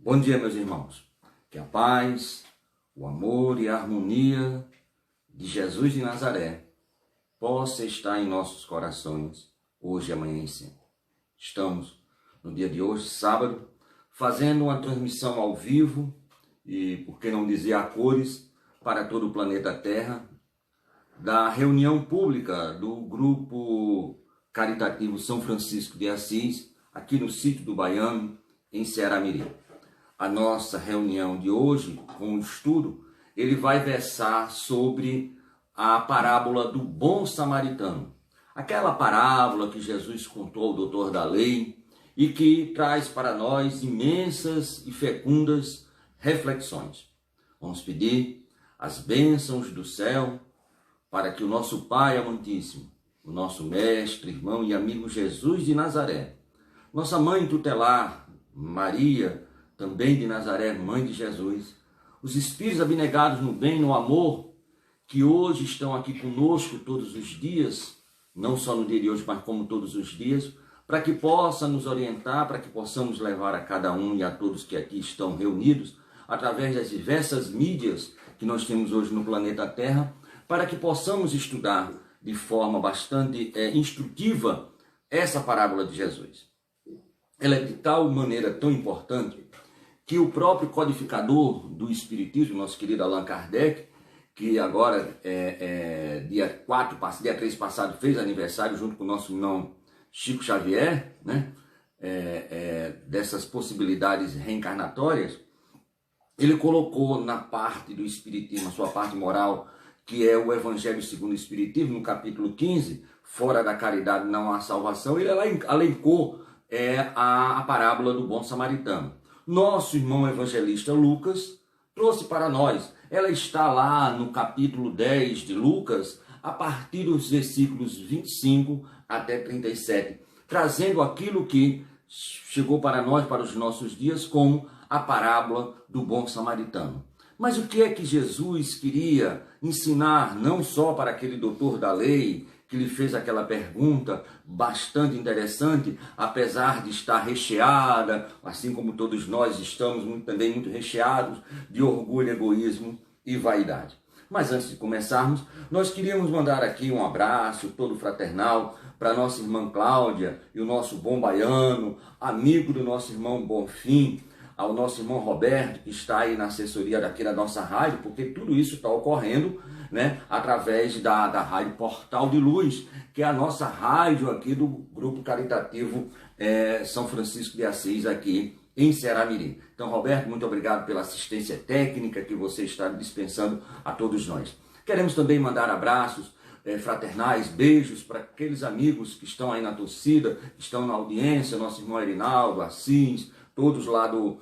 Bom dia, meus irmãos. Que a paz, o amor e a harmonia de Jesus de Nazaré possa estar em nossos corações, hoje, amanhã e sempre. Estamos, no dia de hoje, sábado, fazendo uma transmissão ao vivo e, por que não dizer, a cores, para todo o planeta Terra, da reunião pública do Grupo Caritativo São Francisco de Assis, aqui no sítio do Baiano, em Ceará-Mirim. A nossa reunião de hoje, com o estudo, ele vai versar sobre a parábola do bom samaritano. Aquela parábola que Jesus contou ao doutor da lei e que traz para nós imensas e fecundas reflexões. Vamos pedir as bênçãos do céu para que o nosso Pai amantíssimo, o nosso mestre, irmão e amigo Jesus de Nazaré, nossa mãe tutelar, Maria, também de Nazaré, mãe de Jesus, os espíritos abnegados no bem, no amor, que hoje estão aqui conosco todos os dias, não só no dia de hoje, mas como todos os dias, para que possa nos orientar, para que possamos levar a cada um e a todos que aqui estão reunidos, através das diversas mídias que nós temos hoje no planeta Terra, para que possamos estudar de forma bastante instrutiva essa parábola de Jesus. Ela é de tal maneira tão importante que o próprio codificador do Espiritismo, nosso querido Allan Kardec, que agora, dia 3 passado, fez aniversário junto com o nosso irmão Chico Xavier, né? Dessas possibilidades reencarnatórias, ele colocou na parte do Espiritismo, a sua parte moral, que é o Evangelho segundo o Espiritismo, no capítulo 15, fora da caridade não há salvação, ele elencou a parábola do bom samaritano. Nosso irmão evangelista Lucas trouxe para nós. Ela está lá no capítulo 10 de Lucas, a partir dos versículos 25 até 37, trazendo aquilo que chegou para nós, para os nossos dias, como a parábola do bom samaritano. Mas o que é que Jesus queria ensinar, não só para aquele doutor da lei, que lhe fez aquela pergunta bastante interessante, apesar de estar recheada, assim como todos nós estamos também muito recheados de orgulho, egoísmo e vaidade. Mas antes de começarmos, nós queríamos mandar aqui um abraço todo fraternal para a nossa irmã Cláudia e o nosso bom baiano, amigo do nosso irmão Bonfim, ao nosso irmão Roberto, que está aí na assessoria daqui da nossa rádio, porque tudo isso está ocorrendo, né, através da Rádio Portal de Luz, que é a nossa rádio aqui do Grupo Caritativo São Francisco de Assis, aqui em Ceará-Mirim. Então, Roberto, muito obrigado pela assistência técnica que você está dispensando a todos nós. Queremos também mandar abraços fraternais, beijos para aqueles amigos que estão aí na torcida, que estão na audiência, nosso irmão Erinaldo, Assis, todos lá do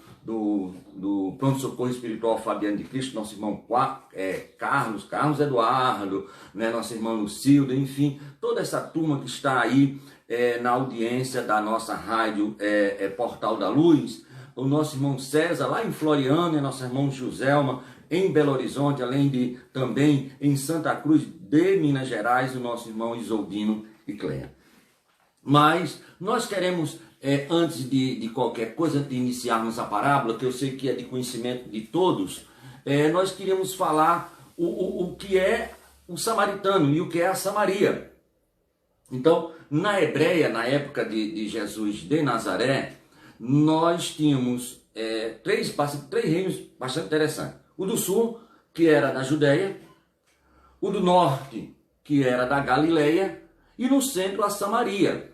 Pronto-Socorro Espiritual Fabiano de Cristo, nosso irmão Carlos Eduardo, né, nossa irmã Lucilda, enfim, toda essa turma que está aí na audiência da nossa rádio Portal da Luz, o nosso irmão César lá em Floriana, nosso irmão Joselma em Belo Horizonte, além de também em Santa Cruz de Minas Gerais, o nosso irmão Isoldino e Cleia. Mas nós queremos, antes de qualquer coisa, de iniciarmos a parábola, que eu sei que é de conhecimento de todos, nós queríamos falar o que é o samaritano e o que é a Samaria. Então, na Hebreia, na época de Jesus de Nazaré, nós tínhamos três reinos bastante interessantes. O do sul, que era da Judéia, o do norte, que era da Galileia, e no centro a Samaria.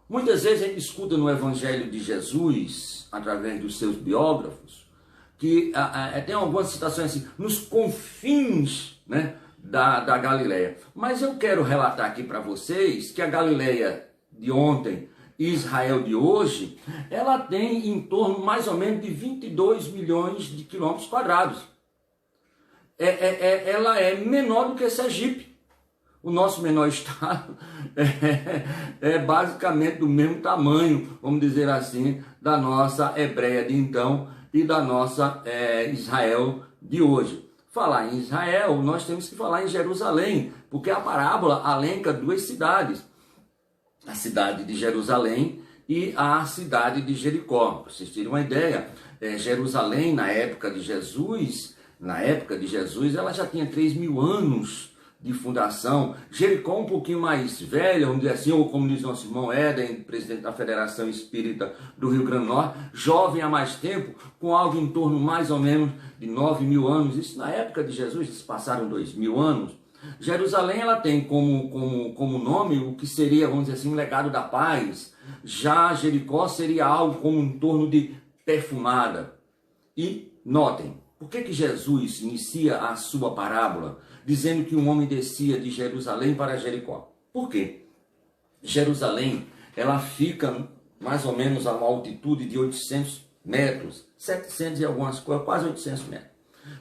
Muitas vezes a gente escuta no Evangelho de Jesus, através dos seus biógrafos, que tem algumas citações assim, nos confins, né, da Galileia. Mas eu quero relatar aqui para vocês que a Galileia de ontem e Israel de hoje, ela tem em torno mais ou menos de 22 milhões de quilômetros quadrados. Ela é menor do que Sergipe. O nosso menor estado é basicamente do mesmo tamanho, vamos dizer assim, da nossa Hebreia de então e da nossa Israel de hoje. Falar em Israel, nós temos que falar em Jerusalém, porque a parábola alenca duas cidades. A cidade de Jerusalém e a cidade de Jericó. Para vocês terem uma ideia, Jerusalém, na época de Jesus, ela já tinha 3.000 anos de fundação. Jericó um pouquinho mais velha, vamos dizer assim, ou como diz nosso irmão Éden, presidente da Federação Espírita do Rio Grande do Norte, jovem há mais tempo, com algo em torno mais ou menos de 9.000 anos. Isso na época de Jesus, se passaram 2.000 anos. Jerusalém, ela tem como nome o que seria, vamos dizer assim, um legado da paz. Já Jericó seria algo como em torno de perfumada. E notem, por que Jesus inicia a sua parábola dizendo que um homem descia de Jerusalém para Jericó? Por quê? Jerusalém, ela fica mais ou menos a uma altitude de 800 metros, 700 e algumas coisas, quase 800 metros.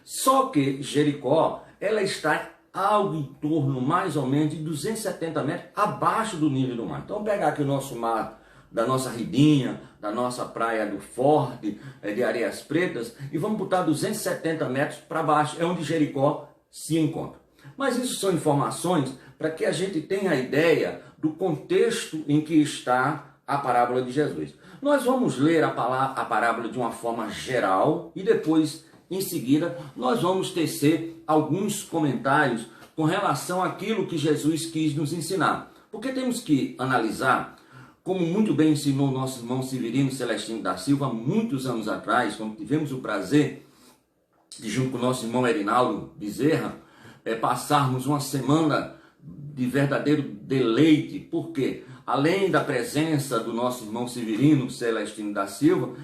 Só que Jericó, ela está algo em torno mais ou menos de 270 metros abaixo do nível do mar. Então, vamos pegar aqui o nosso mar, da nossa Ribinha, da nossa praia do Forte, de Areias Pretas, e vamos botar 270 metros para baixo, é onde Jericó se encontra. Mas isso são informações para que a gente tenha a ideia do contexto em que está a parábola de Jesus. Nós vamos ler a parábola de uma forma geral e depois, em seguida, nós vamos tecer alguns comentários com relação àquilo que Jesus quis nos ensinar. Porque temos que analisar, como muito bem ensinou nosso irmão Severino Celestino da Silva, muitos anos atrás, quando tivemos o prazer de, junto com o nosso irmão Erinaldo Bezerra, passarmos uma semana de verdadeiro deleite, porque além da presença do nosso irmão Severino Celestino da Silva,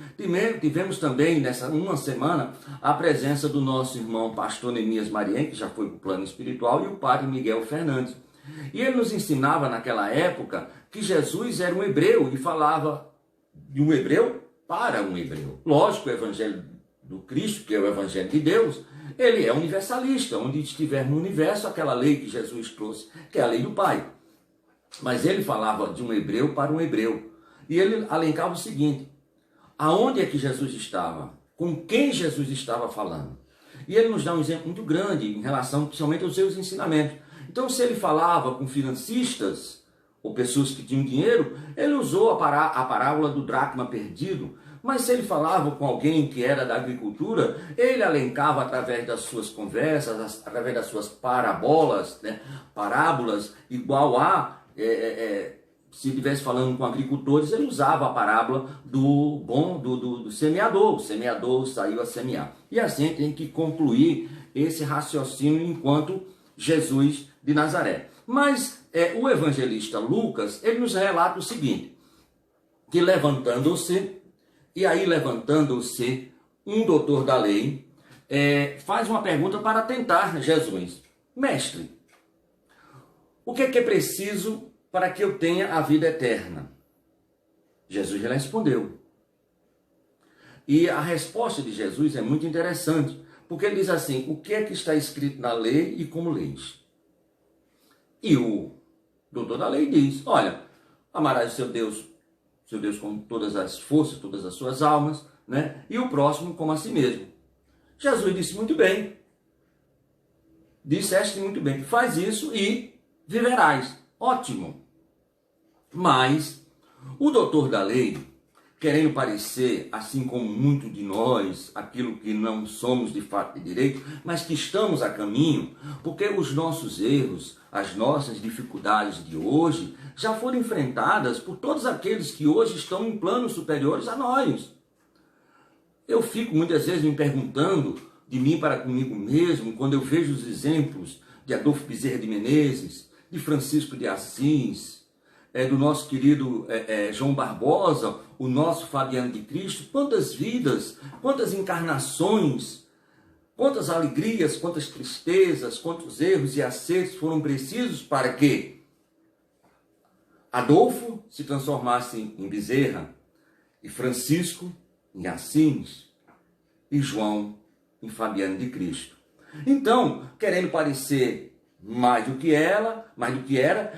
tivemos também nessa uma semana a presença do nosso irmão pastor Neemias Marien, que já foi para o plano espiritual, e o padre Miguel Fernandes. E ele nos ensinava naquela época que Jesus era um hebreu e falava de um hebreu para um hebreu. Lógico, o evangelho do Cristo, que é o evangelho de Deus, ele é universalista. Onde estiver no universo, aquela lei que Jesus trouxe, que é a lei do Pai. Mas ele falava de um hebreu para um hebreu. E ele alencava o seguinte: aonde é que Jesus estava? Com quem Jesus estava falando? E ele nos dá um exemplo muito grande em relação, principalmente, aos seus ensinamentos. Então, se ele falava com financistas, ou pessoas que tinham dinheiro, ele usou a parábola do dracma perdido. Mas se ele falava com alguém que era da agricultura, ele alencava através das suas conversas, através das suas parábolas, igual a, se estivesse falando com agricultores, ele usava a parábola do semeador. O semeador saiu a semear. E assim tem que concluir esse raciocínio enquanto Jesus de Nazaré. Mas o evangelista Lucas, ele nos relata o seguinte, que levantando-se, um doutor da lei faz uma pergunta para tentar Jesus. Mestre, o que é preciso para que eu tenha a vida eterna? Jesus lhe respondeu. E a resposta de Jesus é muito interessante, porque ele diz assim: o que é que está escrito na lei e como leis? E o doutor da lei diz: olha, amarás o seu Deus com todas as forças, todas as suas almas, né? E o próximo como a si mesmo. Jesus disse: muito bem, disseste muito bem, faz isso e viverás. Ótimo. Mas o doutor da lei, querendo parecer, assim como muito de nós, aquilo que não somos de fato e direito, mas que estamos a caminho, porque os nossos erros, as nossas dificuldades de hoje, já foram enfrentadas por todos aqueles que hoje estão em planos superiores a nós. Eu fico muitas vezes me perguntando, de mim para comigo mesmo, quando eu vejo os exemplos de Adolfo Bezerra de Menezes, de Francisco de Assis, do nosso querido João Barbosa, o nosso Fabiano de Cristo, quantas vidas, quantas encarnações, quantas alegrias, quantas tristezas, quantos erros e acertos foram precisos para que Adolfo se transformasse em Bezerra, e Francisco em Assis, e João em Fabiano de Cristo. Então, querendo parecer mais do que era,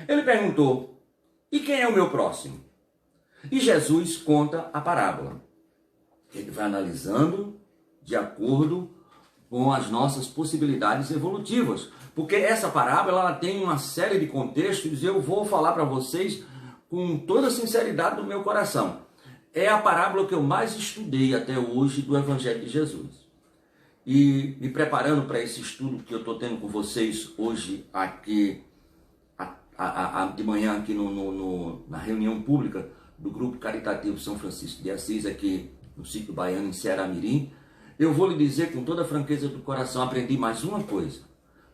ele perguntou: e quem é o meu próximo? E Jesus conta a parábola. Ele vai analisando de acordo com as nossas possibilidades evolutivas. Porque essa parábola ela tem uma série de contextos e eu vou falar para vocês com toda a sinceridade do meu coração, é a parábola que eu mais estudei até hoje do Evangelho de Jesus. E me preparando para esse estudo que eu estou tendo com vocês hoje aqui, de manhã aqui na reunião pública do Grupo Caritativo São Francisco de Assis, aqui no Sítio Baiano, em Ceará-Mirim, eu vou lhe dizer com toda a franqueza do coração, aprendi mais uma coisa,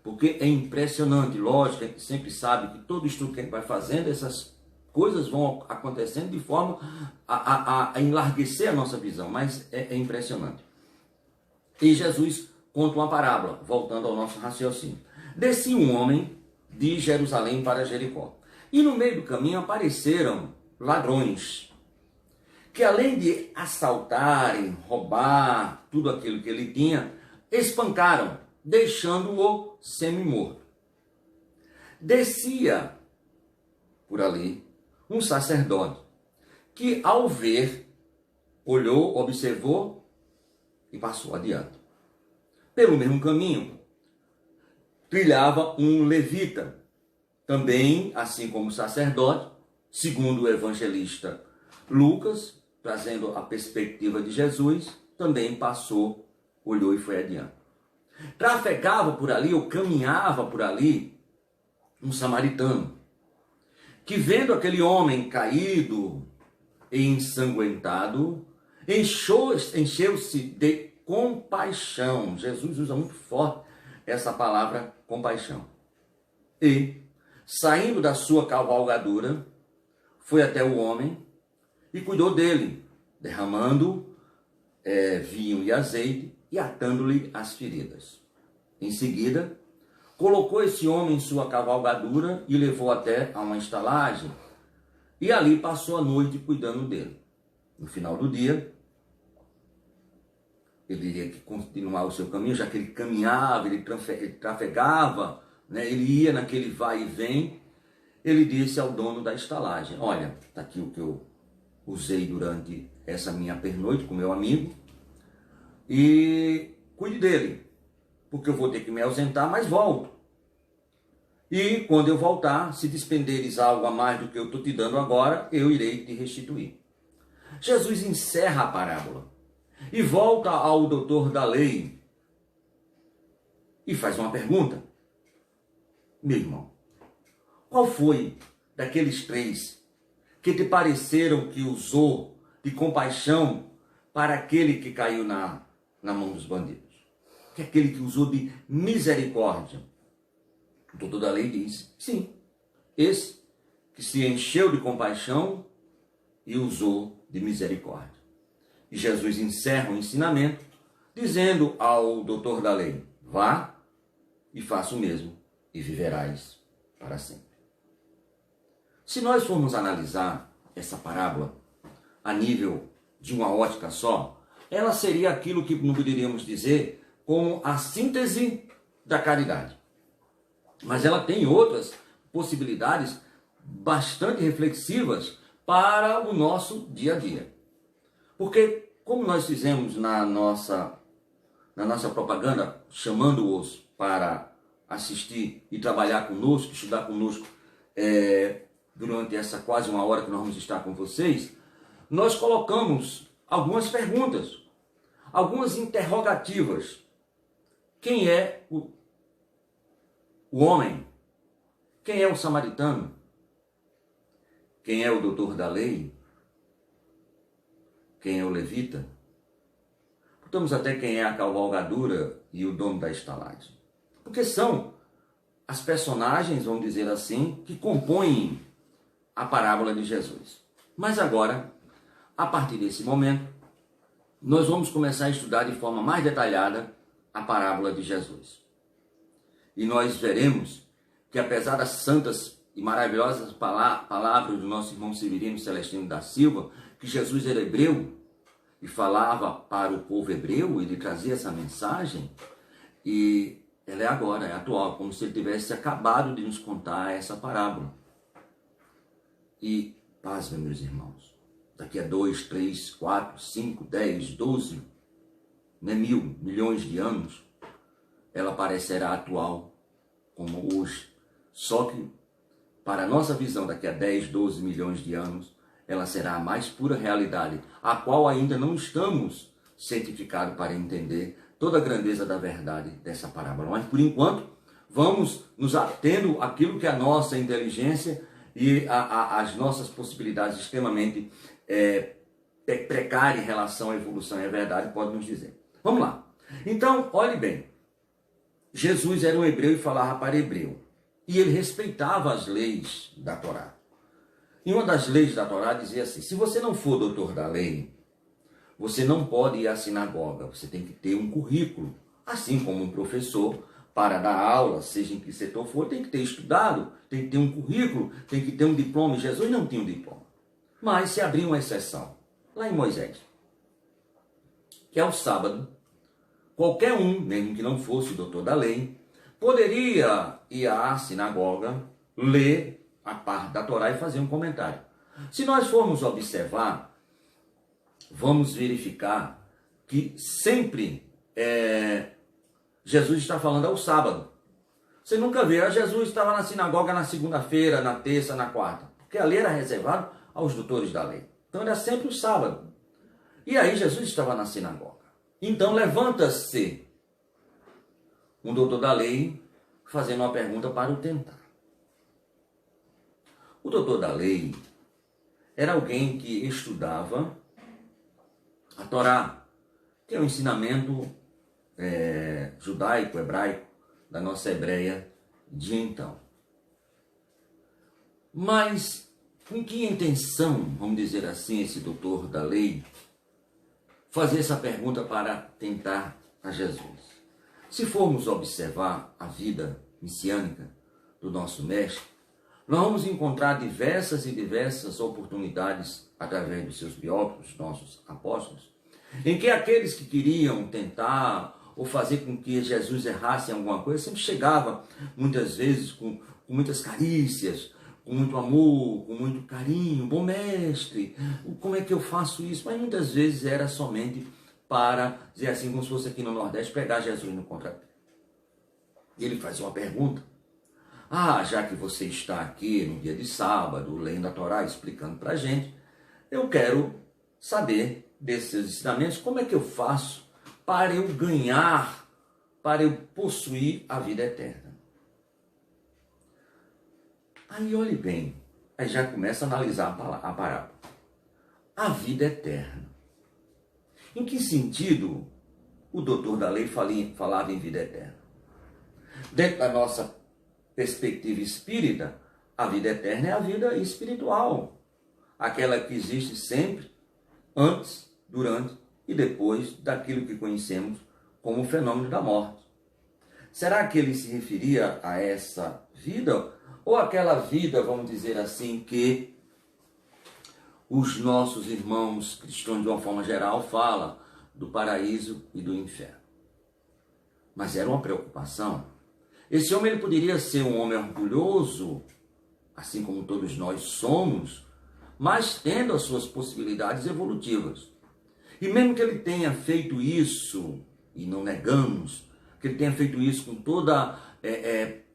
porque é impressionante, lógico, a gente sempre sabe que todo estudo que a gente vai fazendo, essas coisas vão acontecendo de forma a enlarguecer a nossa visão, mas é impressionante. E Jesus conta uma parábola, voltando ao nosso raciocínio. Descia um homem de Jerusalém para Jericó, e no meio do caminho apareceram ladrões, que além de assaltarem, roubar tudo aquilo que ele tinha, espancaram, deixando-o semi-morto. Descia por ali um sacerdote, que ao ver, olhou, observou e passou adiante. Pelo mesmo caminho, trilhava um levita, também, assim como o sacerdote, segundo o evangelista Lucas, trazendo a perspectiva de Jesus, também passou, olhou e foi adiante. Trafegava por ali, ou caminhava por ali, um samaritano, que vendo aquele homem caído e ensanguentado, encheu-se de compaixão. Jesus usa muito forte essa palavra compaixão. E, saindo da sua cavalgadura, foi até o homem e cuidou dele, derramando vinho e azeite e atando-lhe as feridas. Em seguida, colocou esse homem em sua cavalgadura e levou até a uma estalagem, e ali passou a noite cuidando dele. No final do dia, ele iria continuar o seu caminho, já que ele caminhava, ele trafegava, né? Ele ia naquele vai e vem. Ele disse ao dono da estalagem: olha, está aqui o que eu usei durante essa minha pernoite com meu amigo, e cuide dele, porque eu vou ter que me ausentar, mas volto. E quando eu voltar, se despenderes algo a mais do que eu estou te dando agora, eu irei te restituir. Jesus encerra a parábola e volta ao doutor da lei e faz uma pergunta. Meu irmão, qual foi daqueles três que te pareceram que usou de compaixão para aquele que caiu na mão dos bandidos? Que é aquele que usou de misericórdia? O doutor da lei diz, sim, esse que se encheu de compaixão e usou de misericórdia. E Jesus encerra o ensinamento dizendo ao doutor da lei: vá e faça o mesmo e viverás para sempre. Se nós formos analisar essa parábola a nível de uma ótica só, ela seria aquilo que não poderíamos dizer como a síntese da caridade. Mas ela tem outras possibilidades bastante reflexivas para o nosso dia a dia. Porque, como nós fizemos na nossa propaganda, chamando-os para assistir e trabalhar conosco, estudar conosco, durante essa quase uma hora que nós vamos estar com vocês, nós colocamos algumas perguntas, algumas interrogativas. Quem é o homem? Quem é o samaritano? Quem é o doutor da lei? Quem é o levita? Portamos até quem é a cavalgadura e o dono da estalagem. Porque são as personagens, vamos dizer assim, que compõem a parábola de Jesus. Mas agora, a partir desse momento, nós vamos começar a estudar de forma mais detalhada a parábola de Jesus. E nós veremos que, apesar das santas e maravilhosas palavras do nosso irmão Severino Celestino da Silva, que Jesus era hebreu e falava para o povo hebreu, ele trazia essa mensagem, e ela é agora, é atual, como se ele tivesse acabado de nos contar essa parábola. E, pasmem, meus irmãos, daqui a 2, 3, 4, 5, 10, 12, milhões de anos, ela parecerá atual como hoje. Só que para a nossa visão daqui a 10, 12 milhões de anos, ela será a mais pura realidade, a qual ainda não estamos cientificados para entender toda a grandeza da verdade dessa parábola. Mas, por enquanto, vamos nos atendo àquilo que a nossa inteligência e as nossas possibilidades extremamente precárias em relação à evolução e à verdade podem nos dizer. Vamos lá. Então, olhe bem. Jesus era um hebreu e falava para hebreu. E ele respeitava as leis da Torá. E uma das leis da Torá dizia assim: se você não for doutor da lei, você não pode ir à sinagoga. Você tem que ter um currículo. Assim como um professor, para dar aula, seja em que setor for, tem que ter estudado, tem que ter um currículo, tem que ter um diploma. Jesus não tinha um diploma. Mas se abriu uma exceção, lá em Moisés, que é o sábado, qualquer um, mesmo que não fosse doutor da lei, poderia ir à sinagoga, ler a parte da Torá e fazer um comentário. Se nós formos observar, vamos verificar que sempre Jesus está falando ao sábado. Você nunca vê, Jesus estava na sinagoga na segunda-feira, na terça, na quarta, porque a lei era reservada aos doutores da lei. Então era sempre o sábado. E aí Jesus estava na sinagoga. Então levanta-se um doutor da lei fazendo uma pergunta para o tentar. O doutor da lei era alguém que estudava a Torá, que é o ensinamento judaico, hebraico, da nossa Hebreia de então. Mas com que intenção, vamos dizer assim, esse doutor da lei fazer essa pergunta para tentar a Jesus? Se formos observar a vida messiânica do nosso mestre, nós vamos encontrar diversas e diversas oportunidades através dos seus biógrafos, nossos apóstolos, em que aqueles que queriam tentar ou fazer com que Jesus errasse em alguma coisa, sempre chegava muitas vezes com muitas carícias, com muito amor, com muito carinho: bom mestre, como é que eu faço isso? Mas muitas vezes era somente para dizer assim, como se fosse aqui no Nordeste, pegar Jesus no contrapé. E ele faz uma pergunta: já que você está aqui no dia de sábado, lendo a Torá, explicando para a gente, eu quero saber desses seus ensinamentos, como é que eu faço para eu ganhar, para eu possuir a vida eterna. Aí olhe bem, aí já começa a analisar a parábola. A vida eterna. Em que sentido o doutor da lei falava em vida eterna? Dentro da nossa perspectiva espírita, a vida eterna é a vida espiritual. Aquela que existe sempre, antes, durante e depois daquilo que conhecemos como o fenômeno da morte. Será que ele se referia a essa vida? Ou aquela vida, vamos dizer assim, que os nossos irmãos cristãos, de uma forma geral, falam do paraíso e do inferno? Mas era uma preocupação. Esse homem ele poderia ser um homem orgulhoso, assim como todos nós somos, mas tendo as suas possibilidades evolutivas. E mesmo que ele tenha feito isso, e não negamos, que ele tenha feito isso com toda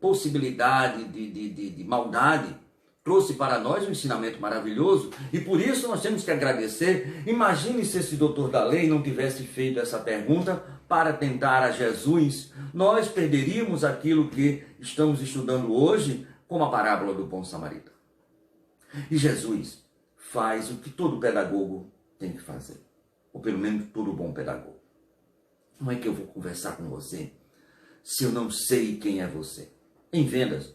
possibilidade de maldade, trouxe para nós um ensinamento maravilhoso, e por isso nós temos que agradecer. Imagine se esse doutor da lei não tivesse feito essa pergunta para tentar a Jesus. Nós perderíamos aquilo que estamos estudando hoje, como a parábola do bom samaritano. E Jesus faz o que todo pedagogo tem que fazer, ou pelo menos todo bom pedagogo. Como é que eu vou conversar com você se eu não sei quem é você? Em vendas,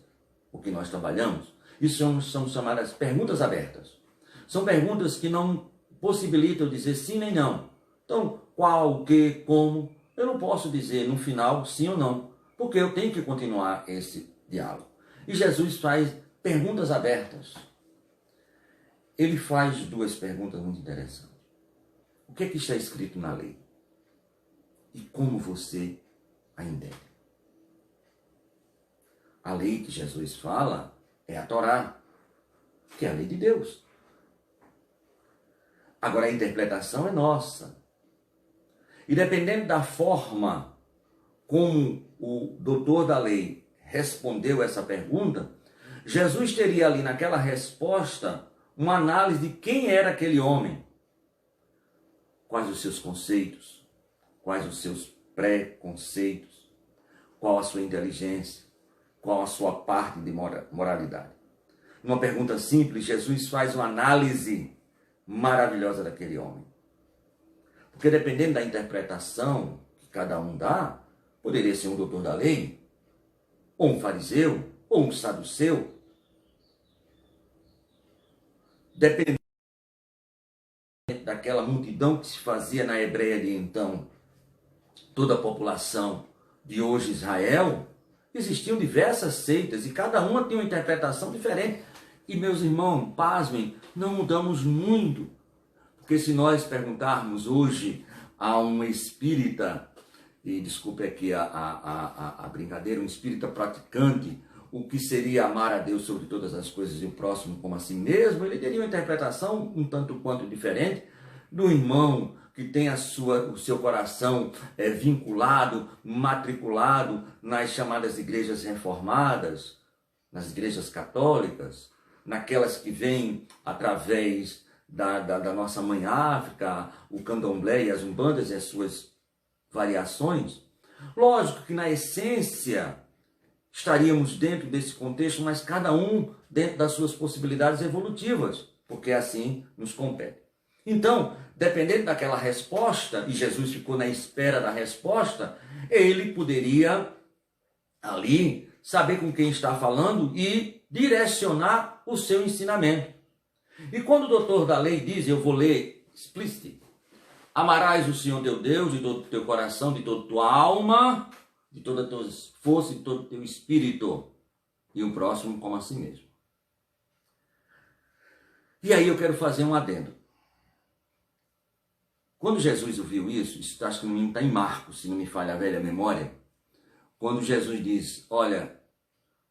o que nós trabalhamos, isso são chamadas perguntas abertas. São perguntas que não possibilitam dizer sim nem não. Então, qual, o que, como, eu não posso dizer no final sim ou não, porque eu tenho que continuar esse diálogo. E Jesus faz perguntas abertas. Ele faz duas perguntas muito interessantes. O que é que está escrito na lei? E como você a entende? A lei que Jesus fala é a Torá, que é a lei de Deus. Agora a interpretação é nossa. E dependendo da forma como o doutor da lei respondeu essa pergunta, Jesus teria ali naquela resposta uma análise de quem era aquele homem, quais os seus conceitos, quais os seus preconceitos, qual a sua inteligência, qual a sua parte de moralidade. Numa pergunta simples, Jesus faz uma análise maravilhosa daquele homem. Porque dependendo da interpretação que cada um dá, poderia ser um doutor da lei, ou um fariseu, ou um saduceu. Dependendo daquela multidão que se fazia na Hebreia de então, toda a população de hoje Israel, existiam diversas seitas e cada uma tinha uma interpretação diferente. E meus irmãos, pasmem, não mudamos muito. Porque se nós perguntarmos hoje a um espírita, e desculpe aqui a brincadeira, um espírita praticante, o que seria amar a Deus sobre todas as coisas e o próximo como a si mesmo, ele teria uma interpretação um tanto quanto diferente do irmão que tem o seu coração vinculado, matriculado nas chamadas igrejas reformadas, nas igrejas católicas, naquelas que vêm através da nossa mãe África, o candomblé e as umbandas e as suas variações. Lógico que na essência estaríamos dentro desse contexto, mas cada um dentro das suas possibilidades evolutivas, porque assim nos compete. Então, dependendo daquela resposta, e Jesus ficou na espera da resposta, ele poderia ali saber com quem está falando e direcionar o seu ensinamento. E quando o doutor da lei diz, eu vou ler explícito, amarás o Senhor teu Deus de todo o teu coração, de toda a tua alma, de toda a tua força, de todo o teu espírito, e o próximo como a si mesmo. E aí eu quero fazer um adendo. Quando Jesus ouviu isso acho que não está em Marcos, se não me falha a velha memória, quando Jesus diz, olha,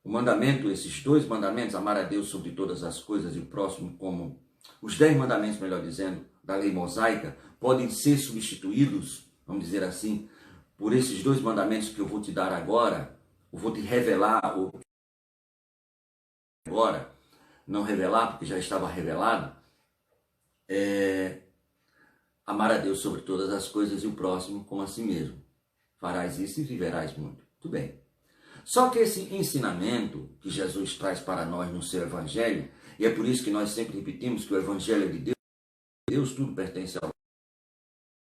o mandamento, esses 2 mandamentos, amar a Deus sobre todas as coisas e o próximo como, os 10 mandamentos, melhor dizendo, da lei mosaica, podem ser substituídos, vamos dizer assim, por esses 2 mandamentos que eu vou te dar agora, eu vou te revelar, agora, não revelar porque já estava revelado, amar a Deus sobre todas as coisas e o próximo como a si mesmo. Farás isso e viverás muito. Muito bem. Só que esse ensinamento que Jesus traz para nós no seu Evangelho, e é por isso que nós sempre repetimos que o Evangelho é de Deus, tudo pertence ao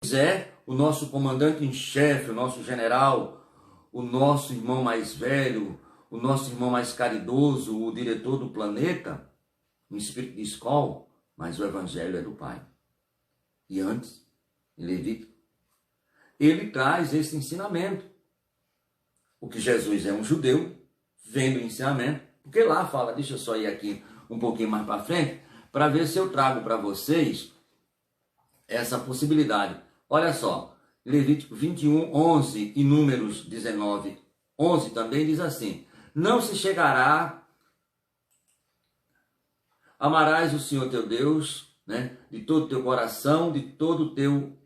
Deus, é o nosso comandante em chefe, o nosso general, o nosso irmão mais velho, o nosso irmão mais caridoso, o diretor do planeta, um espírito de escola, mas o Evangelho é do Pai. E antes, em Levítico, ele traz esse ensinamento. O que Jesus é um judeu, vendo o ensinamento, porque lá fala, deixa eu só ir aqui um pouquinho mais para frente, para ver se eu trago para vocês essa possibilidade. Olha só, Levítico 21, 11 e Números 19, 11 também diz assim, não se chegará, amarás o Senhor teu Deus, né, de todo o teu coração, de todo o teu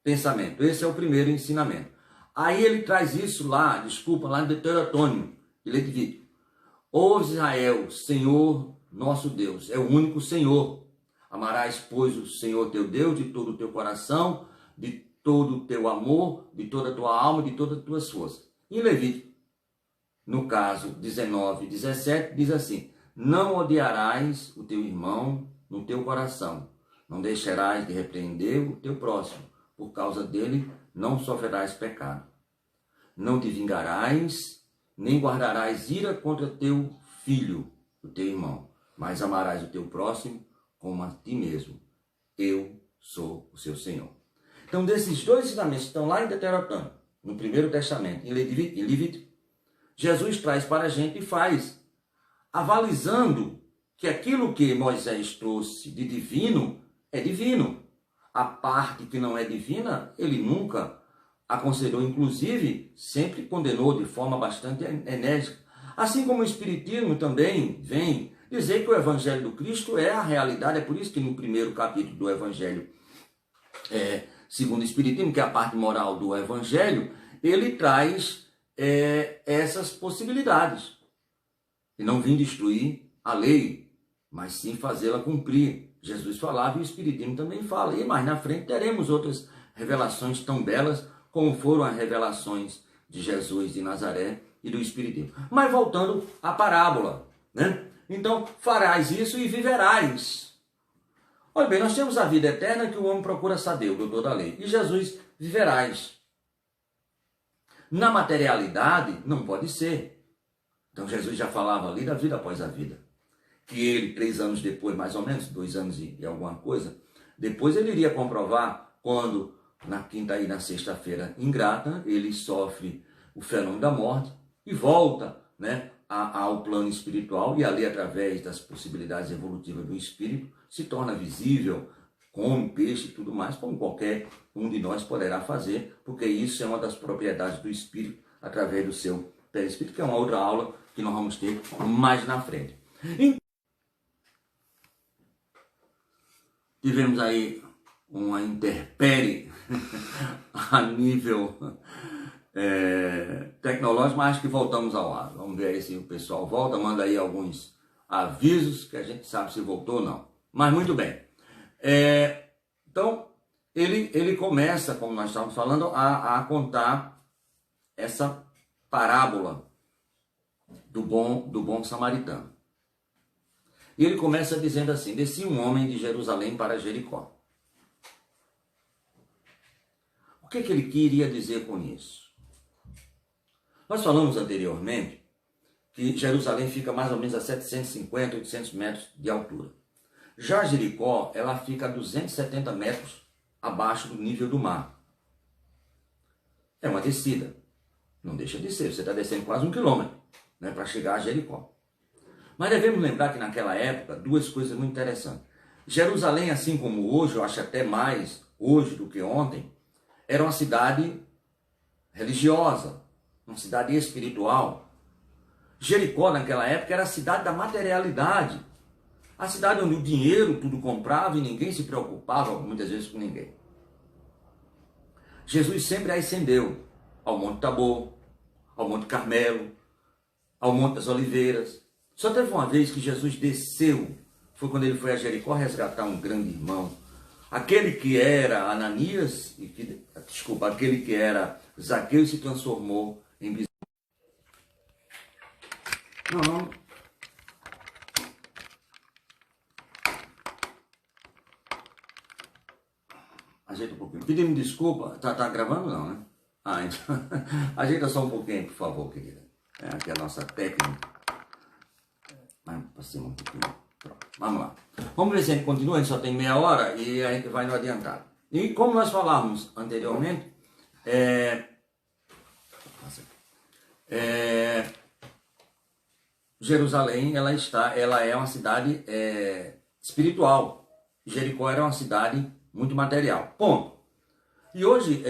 pensamento. Esse é o primeiro ensinamento. Aí ele traz isso lá em Deuteronômio, de Levítico. Ouve Israel, Senhor nosso Deus, é o único Senhor. Amarás, pois, o Senhor teu Deus de todo o teu coração, de todo o teu amor, de toda a tua alma, de todas as tuas forças. Em Levítico, no caso 19, 17, diz assim, não odiarás o teu irmão no teu coração, não deixarás de repreender o teu próximo, por causa dele não sofrerás pecado. Não te vingarás, nem guardarás ira contra teu filho, o teu irmão, mas amarás o teu próximo como a ti mesmo. Eu sou o seu Senhor. Então, desses 2 ensinamentos que estão lá em Deuteronômio, no Primeiro Testamento, em Levítico, Jesus traz para a gente e faz, avalizando que aquilo que Moisés trouxe de divino é divino. A parte que não é divina, ele nunca aconselhou, inclusive, sempre condenou de forma bastante enérgica. Assim como o Espiritismo também vem dizer que o Evangelho do Cristo é a realidade. É por isso que no primeiro capítulo do Evangelho, segundo o Espiritismo, que é a parte moral do Evangelho, ele traz essas possibilidades. E não vim destruir a lei, mas sim fazê-la cumprir. Jesus falava e o Espiritismo também fala. E mais na frente teremos outras revelações tão belas como foram as revelações de Jesus de Nazaré e do Espiritismo. Mas voltando à parábola, né? Então, farás isso e viverás. Olha bem, nós temos a vida eterna que o homem procura saber, o doutor da lei. E Jesus, viverás. Na materialidade, não pode ser. Então, Jesus já falava ali da vida após a vida. Que ele, 3 anos depois, mais ou menos, 2 anos e alguma coisa, depois ele iria comprovar quando, na quinta e na sexta-feira ingrata, ele sofre o fenômeno da morte e volta, né, ao plano espiritual e ali, através das possibilidades evolutivas do espírito, se torna visível, come peixe e tudo mais, como qualquer um de nós poderá fazer, porque isso é uma das propriedades do espírito, através do seu perispírito, que é uma outra aula que nós vamos ter mais na frente. Tivemos aí uma intempérie a nível tecnológico, mas acho que voltamos ao ar. Vamos ver aí se o pessoal volta, manda aí alguns avisos que a gente sabe se voltou ou não. Mas muito bem. Então, ele começa, como nós estávamos falando, a contar essa parábola do bom samaritano. E ele começa dizendo assim: descia um homem de Jerusalém para Jericó. O que ele queria dizer com isso? Nós falamos anteriormente que Jerusalém fica mais ou menos a 750, 800 metros de altura. Já Jericó, ela fica a 270 metros abaixo do nível do mar. É uma descida. Não deixa de ser. Você está descendo quase 1 quilômetro, né, para chegar a Jericó. Mas devemos lembrar que naquela época, 2 coisas muito interessantes. Jerusalém, assim como hoje, eu acho até mais hoje do que ontem, era uma cidade religiosa, uma cidade espiritual. Jericó, naquela época, era a cidade da materialidade. A cidade onde o dinheiro tudo comprava e ninguém se preocupava, muitas vezes, com ninguém. Jesus sempre ascendeu ao Monte Tabor, ao Monte Carmelo, ao Monte das Oliveiras. Só teve uma vez que Jesus desceu, foi quando ele foi a Jericó resgatar um grande irmão. Aquele que era Ananias, aquele que era Zaqueu se transformou em bispo. Não. Ajeita um pouquinho. Pedimos desculpa. Tá gravando não, né? Então. Ajeita só um pouquinho, por favor, querida. Aqui é a nossa técnica. Vai para cima um pouquinho. Pronto. Vamos lá. Vamos ver se a gente continua. A gente só tem meia hora e a gente vai no adiantado. E como nós falamos anteriormente, Jerusalém, ela é uma cidade espiritual. Jericó era uma cidade muito material. Ponto. E hoje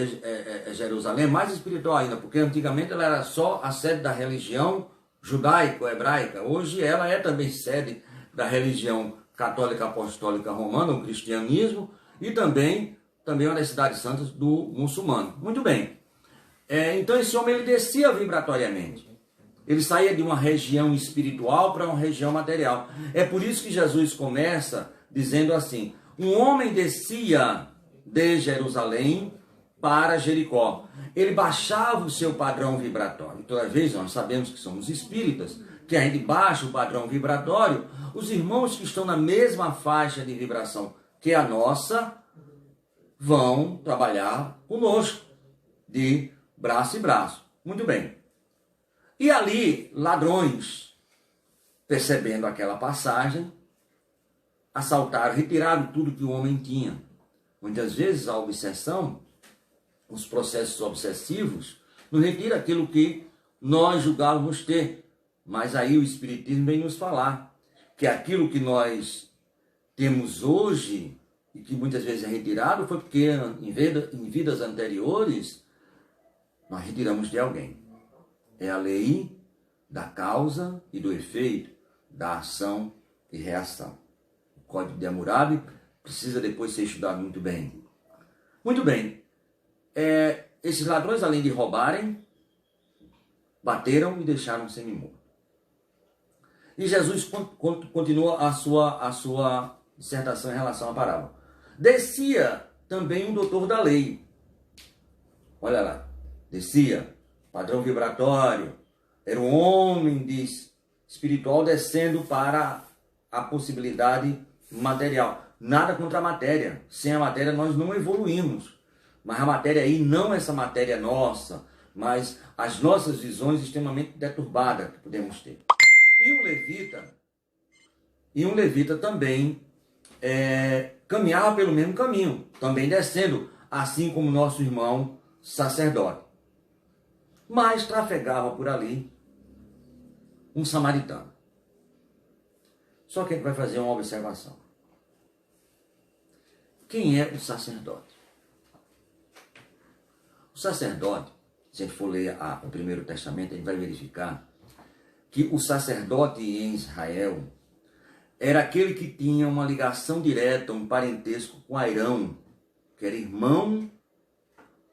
Jerusalém é mais espiritual ainda, porque antigamente ela era só a sede da religião judaico-hebraica. Hoje ela é também sede da religião católica apostólica romana, o cristianismo, e também uma das cidades santas do muçulmano. Muito bem. Então esse homem ele descia vibratoriamente. Ele saía de uma região espiritual para uma região material. É por isso que Jesus começa dizendo assim: um homem descia de Jerusalém para Jericó. Ele baixava o seu padrão vibratório. Toda vez nós sabemos que somos espíritas, que a gente baixa o padrão vibratório, os irmãos que estão na mesma faixa de vibração que a nossa vão trabalhar conosco, de braço e braço. Muito bem. E ali, ladrões, percebendo aquela passagem, assaltaram, retiraram tudo que o homem tinha. Muitas vezes a obsessão, os processos obsessivos, nos retira aquilo que nós julgávamos ter. Mas aí o Espiritismo vem nos falar que aquilo que nós temos hoje e que muitas vezes é retirado foi porque em vidas anteriores nós retiramos de alguém. É a lei da causa e do efeito, da ação e reação. O Código de Hammurabi precisa depois ser estudado muito bem. Muito bem. Esses ladrões, além de roubarem, bateram e deixaram semi-morto. E Jesus continua a sua dissertação em relação à parábola. Descia também um doutor da lei. Olha lá, descia, padrão vibratório, era um homem espiritual descendo para a possibilidade material. Nada contra a matéria. Sem a matéria nós não evoluímos. Mas a matéria aí não é essa matéria nossa, mas as nossas visões extremamente deturbadas que podemos ter. E um levita também caminhava pelo mesmo caminho, também descendo, assim como nosso irmão sacerdote. Mas trafegava por ali um samaritano. Só que a gente vai fazer uma observação. Quem é o sacerdote? O sacerdote, se a gente for ler o Primeiro Testamento, a gente vai verificar que o sacerdote em Israel era aquele que tinha uma ligação direta, um parentesco com Arão, que era irmão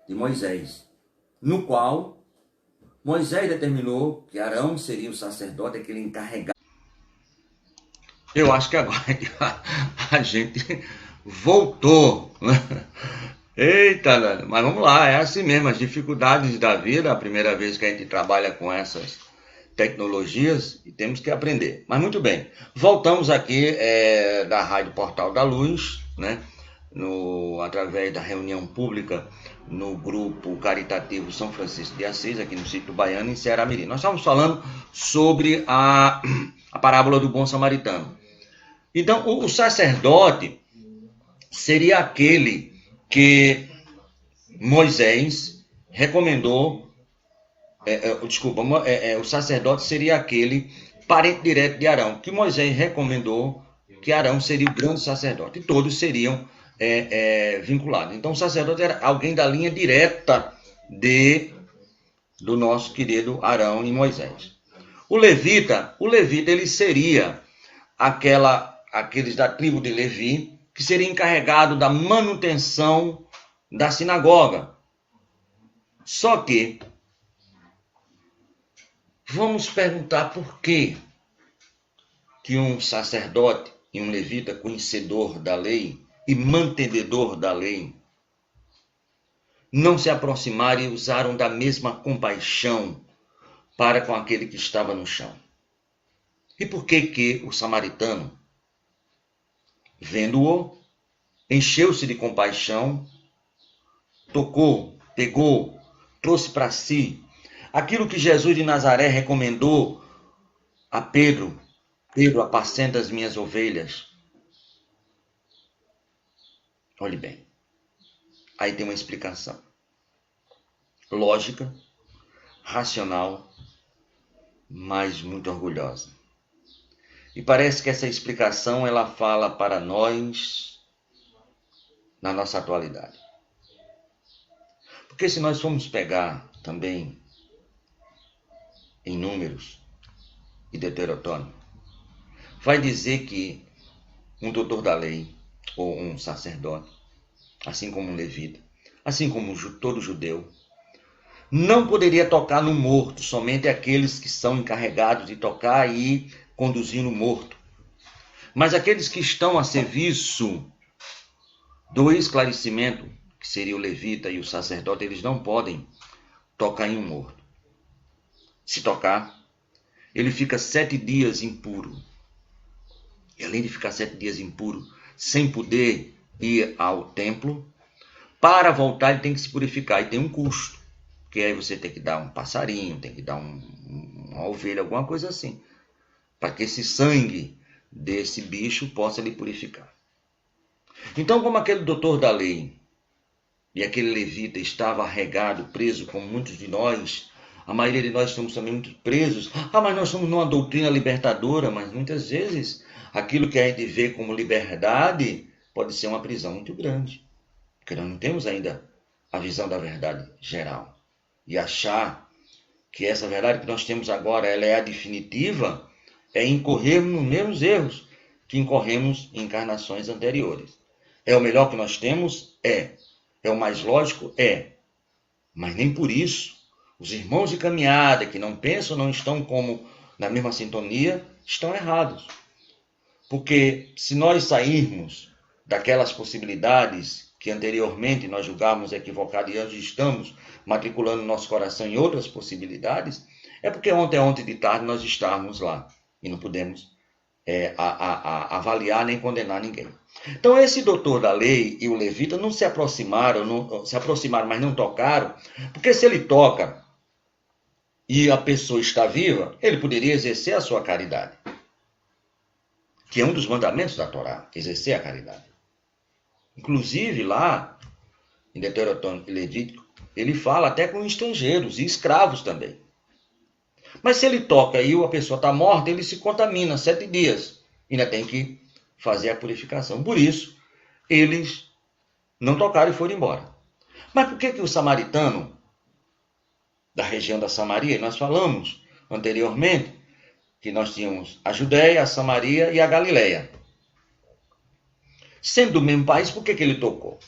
de Moisés, no qual Moisés determinou que Arão seria o sacerdote, aquele encarregado. Eu acho que agora a gente voltou, né? Eita, mas vamos lá, é assim mesmo, as dificuldades da vida, a primeira vez que a gente trabalha com essas tecnologias e temos que aprender. Mas muito bem, voltamos aqui da Rádio Portal da Luz, né? Através da reunião pública no grupo caritativo São Francisco de Assis, aqui no sítio Baiano, em Ceará-Mirim. Nós estamos falando sobre a parábola do bom samaritano. Então, o sacerdote seria aquele que Moisés recomendou, o sacerdote seria aquele parente direto de Arão, que Moisés recomendou que Arão seria o grande sacerdote, e todos seriam vinculados. Então o sacerdote era alguém da linha direta do nosso querido Arão e Moisés. O levita ele seria aqueles da tribo de Levi, que seria encarregado da manutenção da sinagoga. Só que vamos perguntar por que um sacerdote e um levita conhecedor da lei e mantenedor da lei não se aproximaram e usaram da mesma compaixão para com aquele que estava no chão. E por que o samaritano, vendo-o, encheu-se de compaixão, tocou, pegou, trouxe para si aquilo que Jesus de Nazaré recomendou a Pedro: Pedro, apacenta as minhas ovelhas. Olhe bem, aí tem uma explicação lógica, racional, mas muito orgulhosa. E parece que essa explicação ela fala para nós na nossa atualidade. Porque se nós formos pegar também em Números e Deuteronômio, vai dizer que um doutor da lei, ou um sacerdote, assim como um levita, assim como todo judeu, não poderia tocar no morto, somente aqueles que são encarregados de tocar e conduzir no morto. Mas aqueles que estão a serviço do esclarecimento, que seria o levita e o sacerdote, eles não podem tocar em um morto. Se tocar, ele fica 7 dias impuro. E além de ficar 7 dias impuro, sem poder ir ao templo, para voltar ele tem que se purificar e tem um custo. Que aí você tem que dar um passarinho, tem que dar uma ovelha, alguma coisa assim, para que esse sangue desse bicho possa lhe purificar. Então, como aquele doutor da lei e aquele levita estava arregado, preso, como muitos de nós, a maioria de nós estamos também muito presos. Mas nós somos numa doutrina libertadora, mas muitas vezes aquilo que a gente vê como liberdade pode ser uma prisão muito grande, porque nós não temos ainda a visão da verdade geral. E achar que essa verdade que nós temos agora ela é a definitiva, é incorrermos nos mesmos erros que incorremos em encarnações anteriores. É o melhor que nós temos? É o mais lógico? Mas nem por isso os irmãos de caminhada que não pensam, não estão como na mesma sintonia, estão errados. Porque se nós sairmos daquelas possibilidades que anteriormente nós julgávamos equivocadas e hoje estamos matriculando nosso coração em outras possibilidades, é porque ontem de tarde nós estávamos lá e não podemos avaliar nem condenar ninguém. Então esse doutor da lei e o levita não se aproximaram, mas não tocaram, porque se ele toca e a pessoa está viva, ele poderia exercer a sua caridade, que é um dos mandamentos da Torá, exercer a caridade. Inclusive lá, em Deuteronômio e Levítico, ele fala até com estrangeiros e escravos também. Mas se ele toca e a pessoa está morta, ele se contamina 7 dias. Ainda tem que fazer a purificação. Por isso, eles não tocaram e foram embora. Mas por que o samaritano, da região da Samaria, nós falamos anteriormente, que nós tínhamos a Judéia, a Samaria e a Galileia. Sendo do mesmo país, por que ele tocou?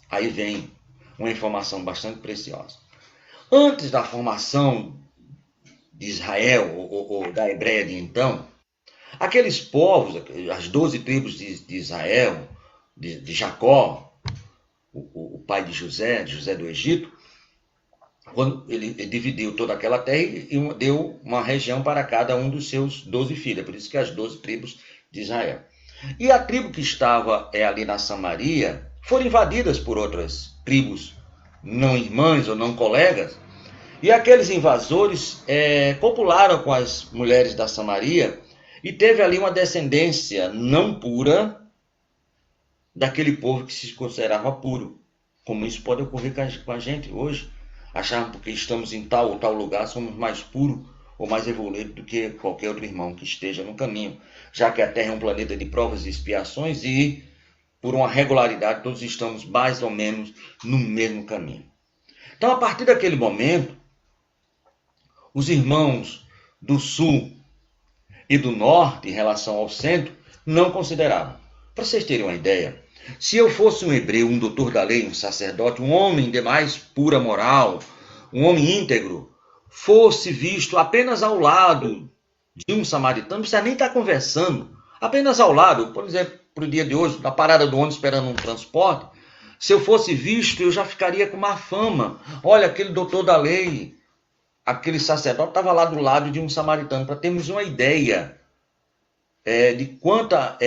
Aí vem uma informação bastante preciosa. Antes da formação de Israel, ou da Hebreia de então, aqueles povos, as 12 tribos de Israel, de Jacó, o pai de José do Egito, quando ele dividiu toda aquela terra e deu uma região para cada um dos seus 12 filhos, por isso que as 12 tribos de Israel. E a tribo que estava ali na Samaria foram invadidas por outras tribos, não irmãs ou não colegas, e aqueles invasores copularam com as mulheres da Samaria e teve ali uma descendência não pura daquele povo que se considerava puro. Como isso pode ocorrer com a gente hoje. Acharmos porque estamos em tal ou tal lugar, somos mais puros ou mais evoluídos do que qualquer outro irmão que esteja no caminho. Já que a Terra é um planeta de provas e expiações e, por uma regularidade, todos estamos mais ou menos no mesmo caminho. Então, a partir daquele momento, os irmãos do sul e do norte, em relação ao centro, não consideravam. Para vocês terem uma ideia, se eu fosse um hebreu, um doutor da lei, um sacerdote, um homem de mais pura moral, um homem íntegro, fosse visto apenas ao lado de um samaritano, não precisa nem estar conversando, apenas ao lado, por exemplo, para o dia de hoje, na parada do ônibus esperando um transporte, se eu fosse visto, eu já ficaria com má fama. Olha, aquele doutor da lei, aquele sacerdote estava lá do lado de um samaritano, para termos uma ideia de quanta